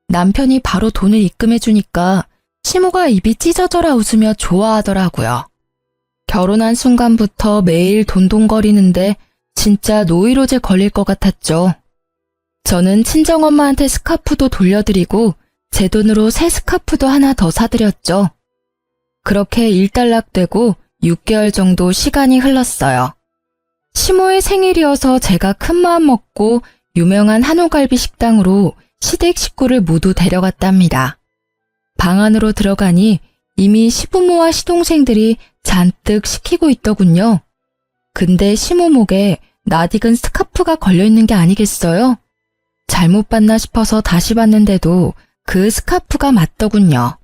남편이 바로 돈을 입금해주니까 시모가 입이 찢어져라 웃으며 좋아하더라고요. 결혼한 순간부터 매일 돈돈거리는데 진짜 노이로제 걸릴 것 같았죠. 저는 친정엄마한테 스카프도 돌려드리고 제 돈으로 새 스카프도 하나 더 사드렸죠. 그렇게 일단락되고 6개월 정도 시간이 흘렀어요. 시모의 생일이어서 제가 큰마음 먹고 유명한 한우갈비 식당으로 시댁 식구를 모두 데려갔답니다. 방 안으로 들어가니 이미 시부모와 시동생들이 잔뜩 시키고 있더군요. 근데 시모 목에 낯익은 스카프가 걸려있는 게 아니겠어요? 잘못 봤나 싶어서 다시 봤는데도 그 스카프가 맞더군요.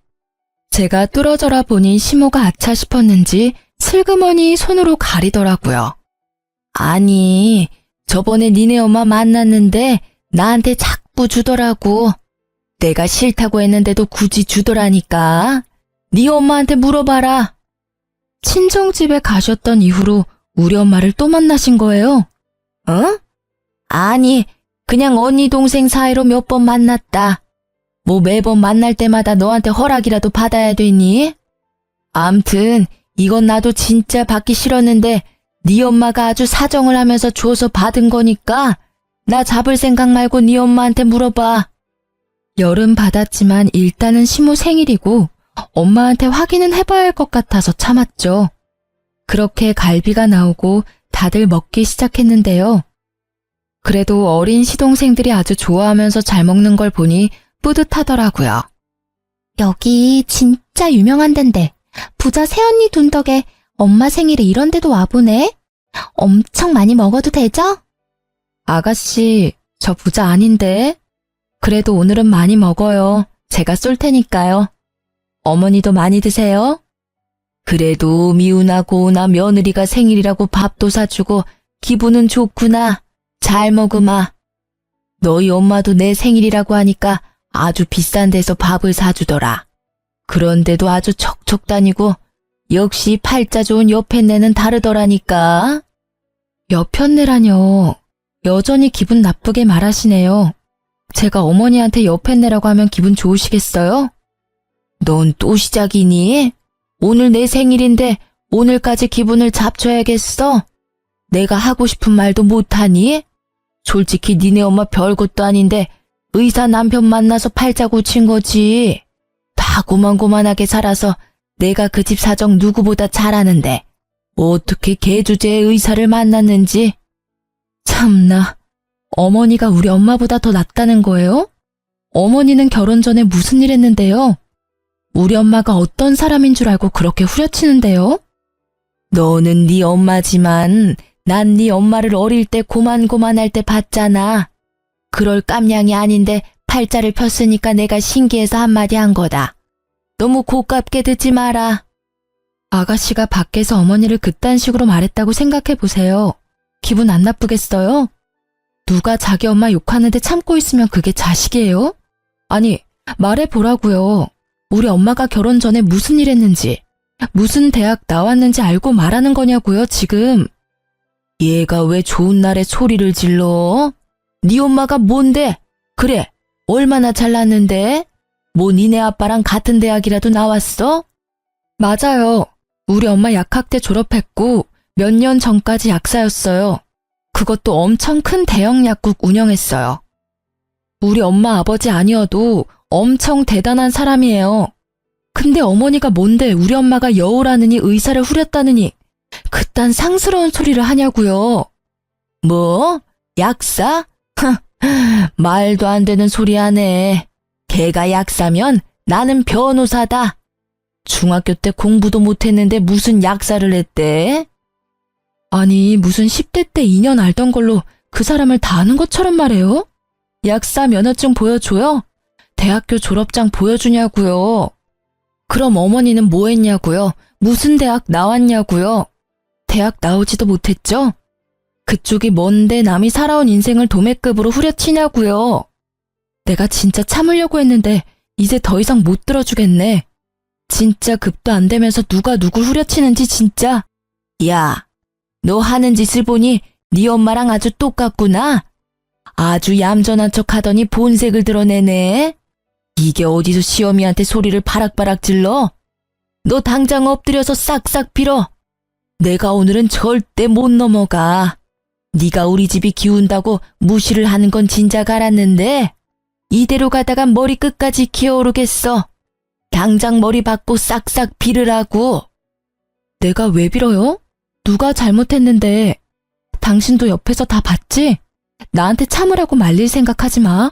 제가 뚫어져라 보니 시모가 아차 싶었는지 슬그머니 손으로 가리더라고요. 아니, 저번에 니네 엄마 만났는데 나한테 자꾸 주더라고. 내가 싫다고 했는데도 굳이 주더라니까. 네 엄마한테 물어봐라. 친정집에 가셨던 이후로 우리 엄마를 또 만나신 거예요? 어? 아니, 그냥 언니 동생 사이로 몇 번 만났다. 뭐 매번 만날 때마다 너한테 허락이라도 받아야 되니? 암튼 이건 나도 진짜 받기 싫었는데 네 엄마가 아주 사정을 하면서 줘서 받은 거니까 나 잡을 생각 말고 네 엄마한테 물어봐. 열은 받았지만 일단은 시모 생일이고 엄마한테 확인은 해봐야 할 것 같아서 참았죠. 그렇게 갈비가 나오고 다들 먹기 시작했는데요. 그래도 어린 시동생들이 아주 좋아하면서 잘 먹는 걸 보니 뿌듯하더라고요. 여기 진짜 유명한 데인데 부자 새언니 둔 덕에 엄마 생일에 이런 데도 와보네. 엄청 많이 먹어도 되죠? 아가씨, 저 부자 아닌데. 그래도 오늘은 많이 먹어요. 제가 쏠 테니까요. 어머니도 많이 드세요. 그래도 미우나 고우나 며느리가 생일이라고 밥도 사주고 기분은 좋구나. 잘 먹으마. 너희 엄마도 내 생일이라고 하니까 아주 비싼 데서 밥을 사주더라. 그런데도 아주 척척 다니고 역시 팔자 좋은 여편네는 다르더라니까. 여편네라뇨. 여전히 기분 나쁘게 말하시네요. 제가 어머니한테 여편네라고 하면 기분 좋으시겠어요? 넌 또 시작이니? 오늘 내 생일인데 오늘까지 기분을 잡쳐야겠어? 내가 하고 싶은 말도 못하니? 솔직히 니네 엄마 별것도 아닌데 의사 남편 만나서 팔자 고친 거지. 다 고만고만하게 살아서 내가 그 집 사정 누구보다 잘 아는데 어떻게 개 주제에 의사를 만났는지. 참나, 어머니가 우리 엄마보다 더 낫다는 거예요? 어머니는 결혼 전에 무슨 일 했는데요? 우리 엄마가 어떤 사람인 줄 알고 그렇게 후려치는데요? 너는 네 엄마지만 난 네 엄마를 어릴 때 고만고만할 때 봤잖아. 그럴 깜냥이 아닌데 팔자를 폈으니까 내가 신기해서 한마디 한 거다. 너무 고깝게 듣지 마라. 아가씨가 밖에서 어머니를 그딴 식으로 말했다고 생각해보세요. 기분 안 나쁘겠어요? 누가 자기 엄마 욕하는데 참고 있으면 그게 자식이에요? 아니, 말해보라고요. 우리 엄마가 결혼 전에 무슨 일 했는지, 무슨 대학 나왔는지 알고 말하는 거냐고요, 지금. 얘가 왜 좋은 날에 소리를 질러? 네 엄마가 뭔데? 그래, 얼마나 잘났는데? 뭐 니네 아빠랑 같은 대학이라도 나왔어? 맞아요. 우리 엄마 약학대 졸업했고 몇 년 전까지 약사였어요. 그것도 엄청 큰 대형 약국 운영했어요. 우리 엄마 아버지 아니어도 엄청 대단한 사람이에요. 근데 어머니가 뭔데 우리 엄마가 여우라느니 의사를 후렸다느니 그딴 상스러운 소리를 하냐고요. 뭐? 약사? 말도 안 되는 소리 하네. 걔가 약사면 나는 변호사다. 중학교 때 공부도 못했는데 무슨 약사를 했대? 아니, 무슨 10대 때 2년 알던 걸로 그 사람을 다 아는 것처럼 말해요? 약사 면허증 보여줘요? 대학교 졸업장 보여주냐고요? 그럼 어머니는 뭐 했냐고요? 무슨 대학 나왔냐고요? 대학 나오지도 못했죠? 그쪽이 뭔데 남이 살아온 인생을 도매급으로 후려치냐고요? 내가 진짜 참으려고 했는데 이제 더 이상 못 들어주겠네. 진짜 급도 안 되면서 누가 누굴 후려치는지 진짜. 야, 너 하는 짓을 보니 네 엄마랑 아주 똑같구나. 아주 얌전한 척 하더니 본색을 드러내네. 이게 어디서 시어미한테 소리를 바락바락 질러? 너 당장 엎드려서 싹싹 빌어. 내가 오늘은 절대 못 넘어가. 네가 우리 집이 기운다고 무시를 하는 건 진작 알았는데 이대로 가다가 머리 끝까지 기어오르겠어. 당장 머리 받고 싹싹 빌으라고. 내가 왜 빌어요? 누가 잘못했는데. 당신도 옆에서 다 봤지? 나한테 참으라고 말릴 생각하지 마.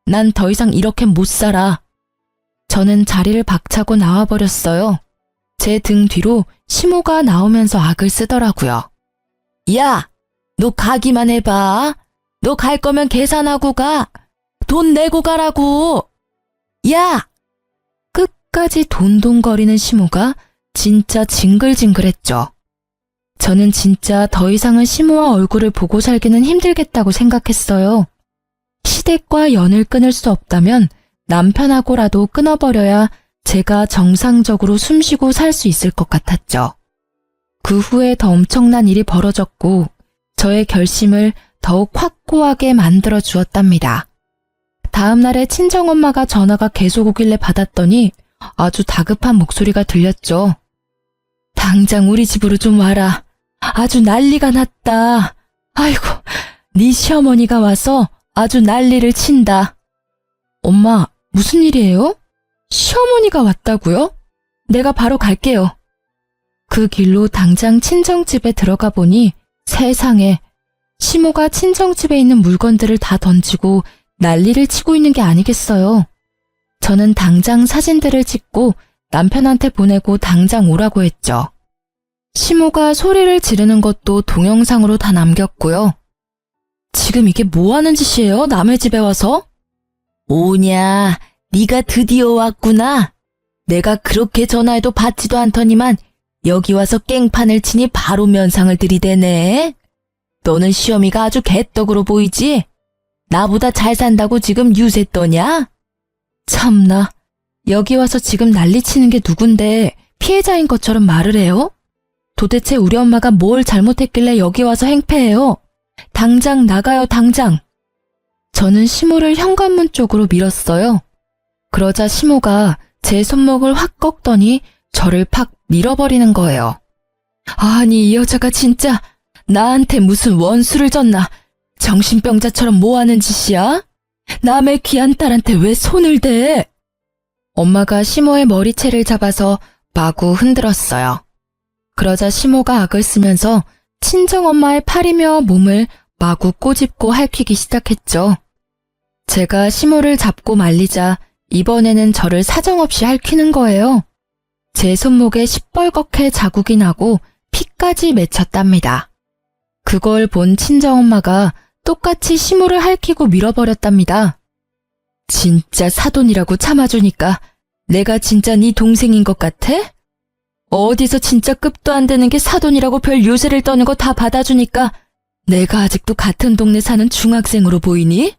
난 더 이상 이렇게 못 살아. 저는 자리를 박차고 나와버렸어요. 제 등 뒤로 시모가 나오면서 악을 쓰더라고요. 야, 너 가기만 해봐. 너 갈 거면 계산하고 가. 돈 내고 가라고. 야! 끝까지 돈돈거리는 시모가 진짜 징글징글했죠. 저는 진짜 더 이상은 시모와 얼굴을 보고 살기는 힘들겠다고 생각했어요. 시댁과 연을 끊을 수 없다면 남편하고라도 끊어버려야 제가 정상적으로 숨쉬고 살 수 있을 것 같았죠. 그 후에 더 엄청난 일이 벌어졌고 저의 결심을 더욱 확고하게 만들어 주었답니다. 다음 날에 친정엄마가 전화가 계속 오길래 받았더니 아주 다급한 목소리가 들렸죠. 당장 우리 집으로 좀 와라. 아주 난리가 났다. 아이고, 네 시어머니가 와서 아주 난리를 친다. 엄마, 무슨 일이에요? 시어머니가 왔다고요? 내가 바로 갈게요. 그 길로 당장 친정집에 들어가 보니 세상에 시모가 친정집에 있는 물건들을 다 던지고 난리를 치고 있는 게 아니겠어요. 저는 당장 사진들을 찍고 남편한테 보내고 당장 오라고 했죠. 시모가 소리를 지르는 것도 동영상으로 다 남겼고요. 지금 이게 뭐 하는 짓이에요? 남의 집에 와서? 오냐, 네가 드디어 왔구나. 내가 그렇게 전화해도 받지도 않더니만 여기 와서 깽판을 치니 바로 면상을 들이대네. 너는 시어미가 아주 개떡으로 보이지? 나보다 잘 산다고 지금 유세 떠냐? 참나, 여기 와서 지금 난리치는 게 누군데 피해자인 것처럼 말을 해요? 도대체 우리 엄마가 뭘 잘못했길래 여기 와서 행패해요? 당장 나가요, 당장. 저는 시모를 현관문 쪽으로 밀었어요. 그러자 시모가 제 손목을 확 꺾더니 저를 팍 밀어버리는 거예요. 아니, 이 여자가 진짜 나한테 무슨 원수를 졌나? 정신병자처럼 뭐 하는 짓이야? 남의 귀한 딸한테 왜 손을 대? 엄마가 시모의 머리채를 잡아서 마구 흔들었어요. 그러자 시모가 악을 쓰면서 친정엄마의 팔이며 몸을 마구 꼬집고 핥히기 시작했죠. 제가 시모를 잡고 말리자 이번에는 저를 사정없이 핥히는 거예요. 제 손목에 시뻘겋게 자국이 나고 피까지 맺혔답니다. 그걸 본 친정엄마가 똑같이 시모를 핥히고 밀어버렸답니다. 진짜 사돈이라고 참아주니까 내가 진짜 네 동생인 것 같아? 어디서 진짜 급도 안 되는 게 사돈이라고 별 요새를 떠는 거 다 받아주니까 내가 아직도 같은 동네 사는 중학생으로 보이니?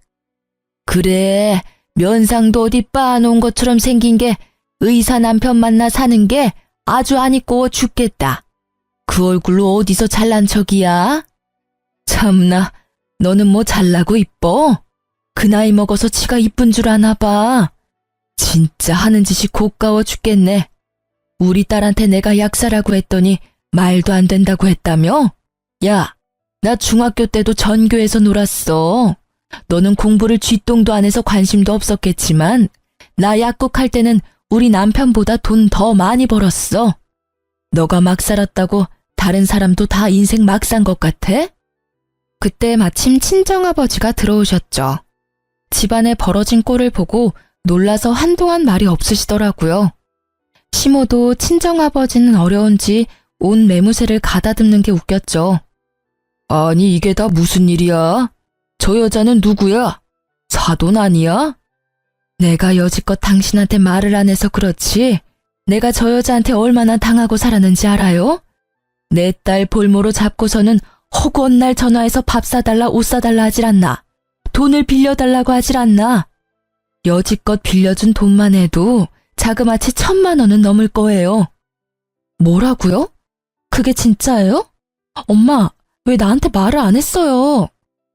그래, 면상도 어디 빻아놓은 것처럼 생긴 게 의사 남편 만나 사는 게 아주 안 이꺼워 죽겠다. 그 얼굴로 어디서 잘난 척이야? 참나, 너는 뭐 잘나고 이뻐? 그 나이 먹어서 지가 이쁜 줄 아나 봐. 진짜 하는 짓이 고가워 죽겠네. 우리 딸한테 내가 약사라고 했더니 말도 안 된다고 했다며? 야, 나 중학교 때도 전교에서 놀았어. 너는 공부를 쥐똥도 안 해서 관심도 없었겠지만 나 약국할 때는 우리 남편보다 돈 더 많이 벌었어. 너가 막 살았다고 다른 사람도 다 인생 막 산 것 같아? 그때 마침 친정아버지가 들어오셨죠. 집안에 벌어진 꼴을 보고 놀라서 한동안 말이 없으시더라고요. 시모도 친정아버지는 어려운지 온 매무새를 가다듬는 게 웃겼죠. 아니, 이게 다 무슨 일이야? 저 여자는 누구야? 사돈 아니야? 내가 여지껏 당신한테 말을 안 해서 그렇지 내가 저 여자한테 얼마나 당하고 살았는지 알아요? 내 딸 볼모로 잡고서는 허구한 날 전화해서 밥 사달라 옷 사달라 하질 않나? 돈을 빌려달라고 하질 않나? 여지껏 빌려준 돈만 해도 자그마치 1,000만 원은 넘을 거예요. 뭐라고요? 그게 진짜예요? 엄마, 왜 나한테 말을 안 했어요?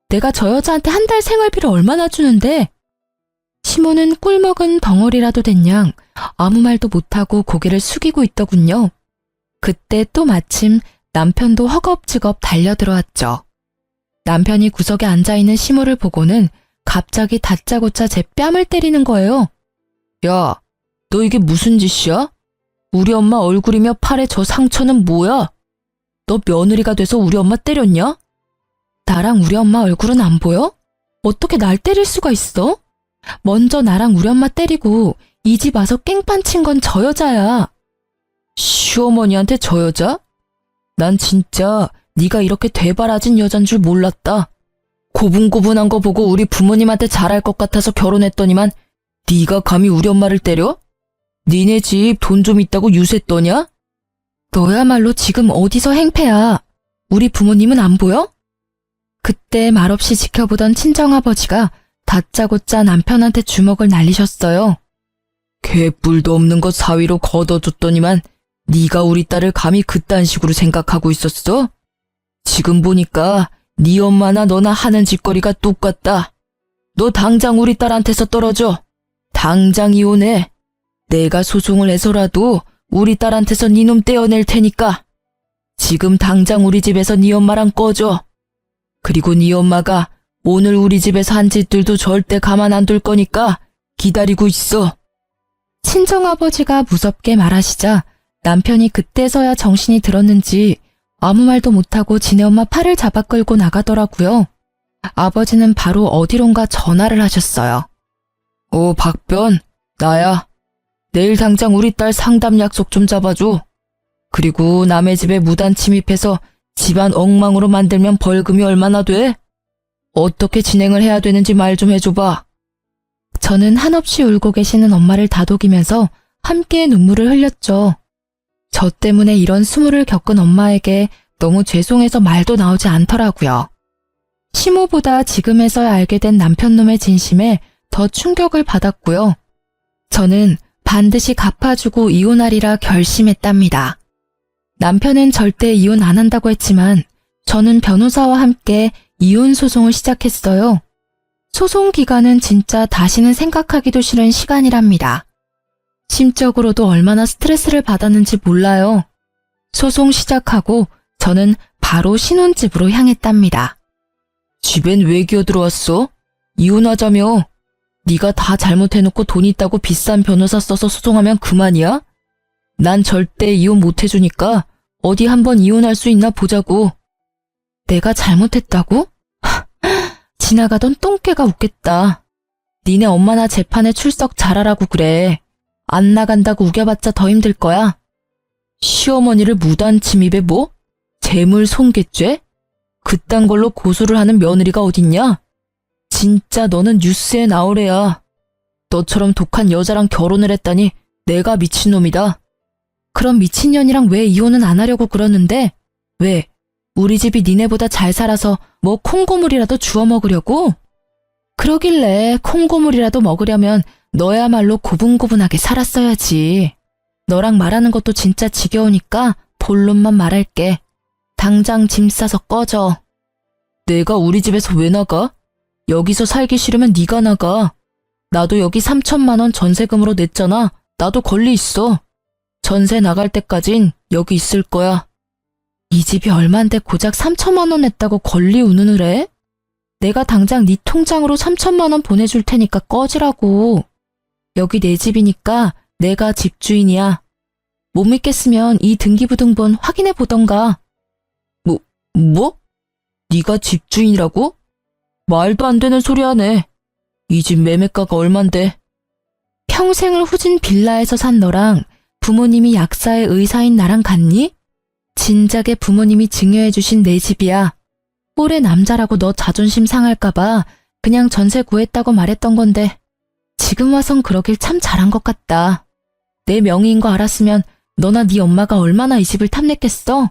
내가 저 여자한테 한 달 생활비를 얼마나 주는데? 시모는 꿀먹은 덩어리라도 된 양 아무 말도 못하고 고개를 숙이고 있더군요. 그때 또 마침 남편도 허겁지겁 달려들어왔죠. 남편이 구석에 앉아있는 시모를 보고는 갑자기 다짜고짜 제 뺨을 때리는 거예요. 야, 너 이게 무슨 짓이야? 우리 엄마 얼굴이며 팔에 저 상처는 뭐야? 너 며느리가 돼서 우리 엄마 때렸냐? 나랑 우리 엄마 얼굴은 안 보여? 어떻게 날 때릴 수가 있어? 먼저 나랑 우리 엄마 때리고 이 집 와서 깽판 친 건 저 여자야. 시어머니한테 저 여자? 난 진짜 네가 이렇게 되바라진 여잔 줄 몰랐다. 고분고분한 거 보고 우리 부모님한테 잘할 것 같아서 결혼했더니만 네가 감히 우리 엄마를 때려? 니네 집 돈 좀 있다고 유세 떠냐? 너야말로 지금 어디서 행패야. 우리 부모님은 안 보여? 그때 말없이 지켜보던 친정아버지가 다짜고짜 남편한테 주먹을 날리셨어요. 개뿔도 없는 거 사위로 걷어줬더니만 네가 우리 딸을 감히 그딴 식으로 생각하고 있었어? 지금 보니까 네 엄마나 너나 하는 짓거리가 똑같다. 너 당장 우리 딸한테서 떨어져. 당장 이혼해. 내가 소송을 해서라도 우리 딸한테서 네 놈 떼어낼 테니까. 지금 당장 우리 집에서 네 엄마랑 꺼져. 그리고 네 엄마가 오늘 우리 집에서 한 짓들도 절대 가만 안 둘 거니까 기다리고 있어. 친정아버지가 무섭게 말하시자 남편이 그때서야 정신이 들었는지 아무 말도 못하고 지네 엄마 팔을 잡아 끌고 나가더라고요. 아버지는 바로 어디론가 전화를 하셨어요. 박변, 나야. 내일 당장 우리 딸 상담 약속 좀 잡아줘. 그리고 남의 집에 무단 침입해서 집안 엉망으로 만들면 벌금이 얼마나 돼? 어떻게 진행을 해야 되는지 말 좀 해줘봐. 저는 한없이 울고 계시는 엄마를 다독이면서 함께 눈물을 흘렸죠. 저 때문에 이런 수모를 겪은 엄마에게 너무 죄송해서 말도 나오지 않더라고요. 시모보다 지금에서야 알게 된 남편놈의 진심에 더 충격을 받았고요. 저는 반드시 갚아주고 이혼하리라 결심했답니다. 남편은 절대 이혼 안 한다고 했지만 저는 변호사와 함께 이혼 소송을 시작했어요. 소송 기간은 진짜 다시는 생각하기도 싫은 시간이랍니다. 심적으로도 얼마나 스트레스를 받았는지 몰라요. 소송 시작하고 저는 바로 신혼집으로 향했답니다. 집엔 왜 기어들어왔어? 이혼하자며. 네가 다 잘못해놓고 돈 있다고 비싼 변호사 써서 소송하면 그만이야? 난 절대 이혼 못해주니까 어디 한번 이혼할 수 있나 보자고. 내가 잘못했다고? 지나가던 똥개가 웃겠다. 니네 엄마나 재판에 출석 잘하라고 그래. 안 나간다고 우겨봤자 더 힘들 거야. 시어머니를 무단 침입에 뭐? 재물 손괴죄? 그딴 걸로 고소를 하는 며느리가 어딨냐? 진짜 너는 뉴스에 나오래야. 너처럼 독한 여자랑 결혼을 했다니 내가 미친놈이다. 그럼 미친년이랑 왜 이혼은 안 하려고 그러는데? 왜? 우리 집이 니네보다 잘 살아서 뭐 콩고물이라도 주워 먹으려고? 그러길래 콩고물이라도 먹으려면 너야말로 고분고분하게 살았어야지. 너랑 말하는 것도 진짜 지겨우니까 본론만 말할게. 당장 짐 싸서 꺼져. 내가 우리 집에서 왜 나가? 여기서 살기 싫으면 네가 나가. 나도 여기 3천만 원 전세금으로 냈잖아. 나도 권리 있어. 전세 나갈 때까진 여기 있을 거야. 이 집이 얼만데 고작 3천만 원 냈다고 권리 운운을 해? 내가 당장 네 통장으로 3천만 원 보내줄 테니까 꺼지라고. 여기 내 집이니까 내가 집주인이야. 못 믿겠으면 이 등기부등본 확인해 보던가. 뭐? 네가 집주인이라고? 말도 안 되는 소리 하네. 이 집 매매가가 얼만데? 평생을 후진 빌라에서 산 너랑 부모님이 약사의 의사인 나랑 같니? 진작에 부모님이 증여해주신 내 집이야. 꼴의 남자라고 너 자존심 상할까봐 그냥 전세 구했다고 말했던 건데 지금 와선 그러길 참 잘한 것 같다. 내 명의인 거 알았으면 너나 네 엄마가 얼마나 이 집을 탐냈겠어?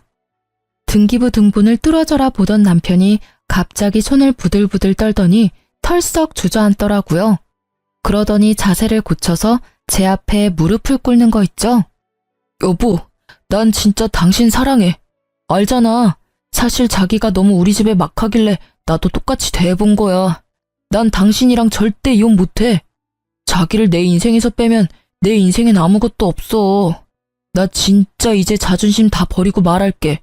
등기부 등본을 뚫어져라 보던 남편이 갑자기 손을 부들부들 떨더니 털썩 주저앉더라고요. 그러더니 자세를 고쳐서 제 앞에 무릎을 꿇는 거 있죠? 여보, 난 진짜 당신 사랑해. 알잖아. 사실 자기가 너무 우리 집에 막 하길래 나도 똑같이 대해본 거야. 난 당신이랑 절대 이혼 못해. 자기를 내 인생에서 빼면 내 인생엔 아무것도 없어. 나 진짜 이제 자존심 다 버리고 말할게.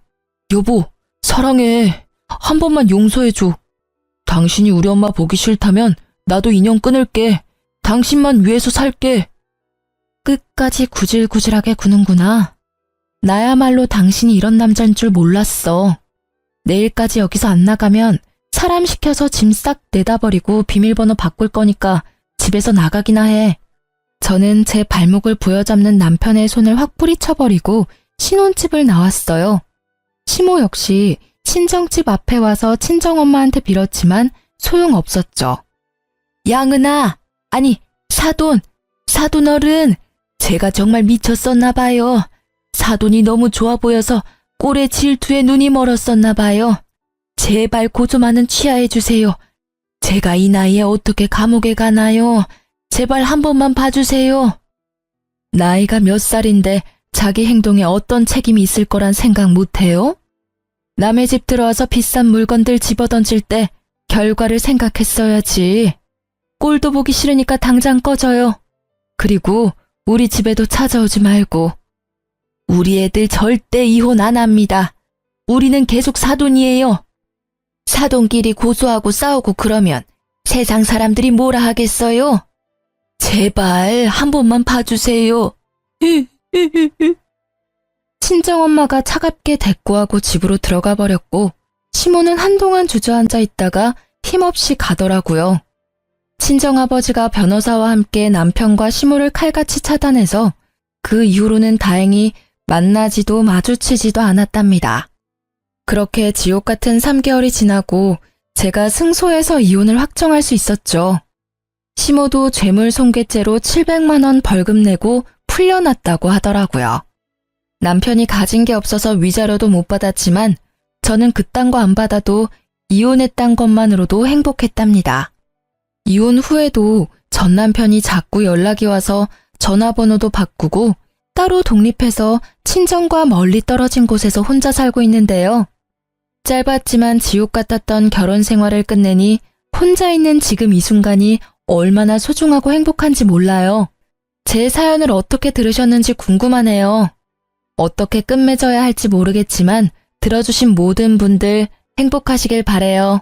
여보, 사랑해. 한 번만 용서해줘. 당신이 우리 엄마 보기 싫다면 나도 인연 끊을게. 당신만 위해서 살게. 끝까지 구질구질하게 구는구나. 나야말로 당신이 이런 남자인 줄 몰랐어. 내일까지 여기서 안 나가면 사람 시켜서 짐 싹 내다 버리고 비밀번호 바꿀 거니까 집에서 나가기나 해. 저는 제 발목을 부여잡는 남편의 손을 확 뿌리쳐버리고 신혼집을 나왔어요. 시모 역시 친정집 앞에 와서 친정엄마한테 빌었지만 소용없었죠. 양은아, 아니 사돈 어른, 제가 정말 미쳤었나 봐요. 사돈이 너무 좋아 보여서 꼴의 질투에 눈이 멀었었나 봐요. 제발 고조만은 취하해 주세요. 제가 이 나이에 어떻게 감옥에 가나요? 제발 한 번만 봐주세요. 나이가 몇 살인데 자기 행동에 어떤 책임이 있을 거란 생각 못해요? 남의 집 들어와서 비싼 물건들 집어던질 때 결과를 생각했어야지. 꼴도 보기 싫으니까 당장 꺼져요. 그리고 우리 집에도 찾아오지 말고. 우리 애들 절대 이혼 안 합니다. 우리는 계속 사돈이에요. 사돈끼리 고소하고 싸우고 그러면 세상 사람들이 뭐라 하겠어요? 제발 한 번만 봐주세요. 친정엄마가 차갑게 대꾸하고 집으로 들어가 버렸고 시모는 한동안 주저앉아 있다가 힘없이 가더라고요. 친정아버지가 변호사와 함께 남편과 시모를 칼같이 차단해서 그 이후로는 다행히 만나지도 마주치지도 않았답니다. 그렇게 지옥 같은 3개월이 지나고 제가 승소해서 이혼을 확정할 수 있었죠. 시모도 죄물 손괴죄로 700만 원 벌금 내고 풀려났다고 하더라고요. 남편이 가진 게 없어서 위자료도 못 받았지만 저는 그딴 거 안 받아도 이혼했단 것만으로도 행복했답니다. 이혼 후에도 전 남편이 자꾸 연락이 와서 전화번호도 바꾸고 따로 독립해서 친정과 멀리 떨어진 곳에서 혼자 살고 있는데요. 짧았지만 지옥 같았던 결혼 생활을 끝내니 혼자 있는 지금 이 순간이 얼마나 소중하고 행복한지 몰라요. 제 사연을 어떻게 들으셨는지 궁금하네요. 어떻게 끝맺어야 할지 모르겠지만 들어주신 모든 분들 행복하시길 바래요.